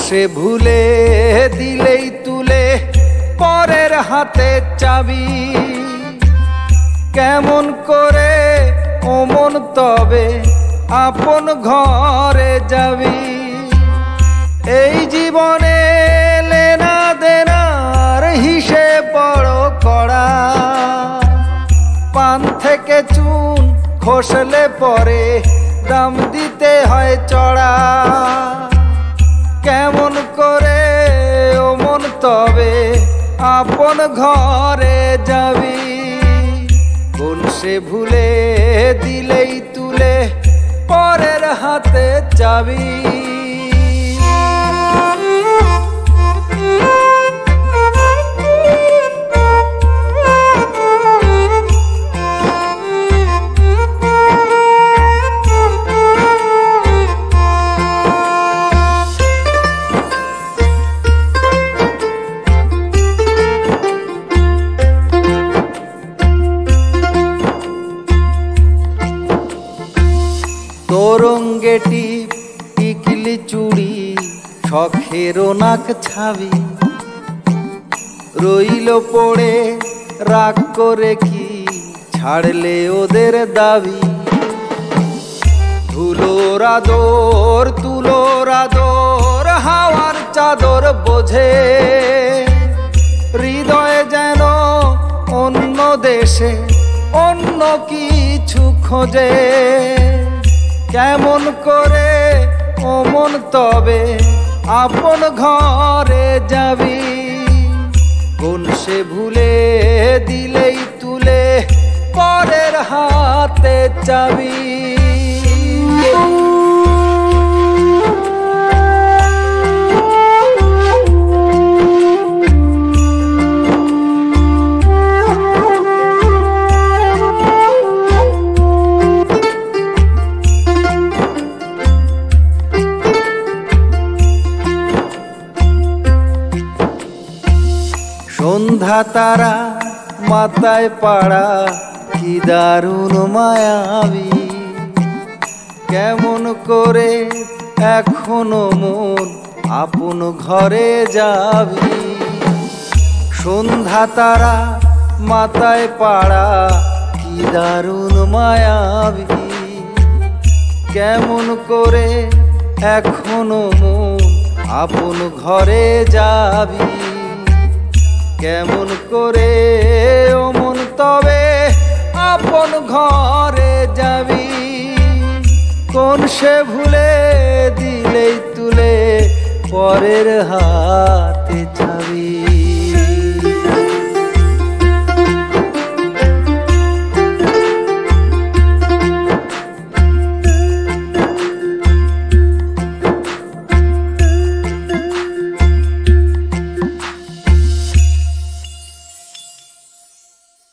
সে ভুলে দিলেই তুলে পরের হাতে চাবি, কেমন করে ও মন তবে আপন ঘরে যাবি। এই জীবনে লেনা দেনার হিসেব বড় কড়া, পান থেকে চুন খসলে পরে দাম দিতে হয় চড়া। কেমন করে ও মন তবে আপন ঘরে যাবি, কোন সে ভুলে দিলেই তুলে পরের হাতে চাবি। তোরঙ্গেটি টিকলি চুড়ি শখেরও নাক ছাবি, রইল পড়ে রাগ করে কি ছাড়লে ওদের দাবি। ধুলোর আদর তুলোর আদর হাওয়ার চাদর বোঝে, হৃদয়ে যেন অন্য দেশে অন্য কিছু খোঁজে। কেমন করে ও মন তবে আপন ঘরে যাবি, কোন সে ভুলে দিলেই তুলে পরের হাতে চাবি। সন্ধ্যা তারা মাথায় পাড়া কি দারুণ মায়াবী, কেমন করে এখনো মন আপন ঘরে যাবি। সন্ধ্যা তারা মাথায় পাড়া কি দারুণ মায়াবী, কেমন করে এখনো মন আপন ঘরে যাবি। কেমন করে ও মন তবে আপন ঘরে যাবি, কোন সে ভুলে দিলেই তুলে পরের হাত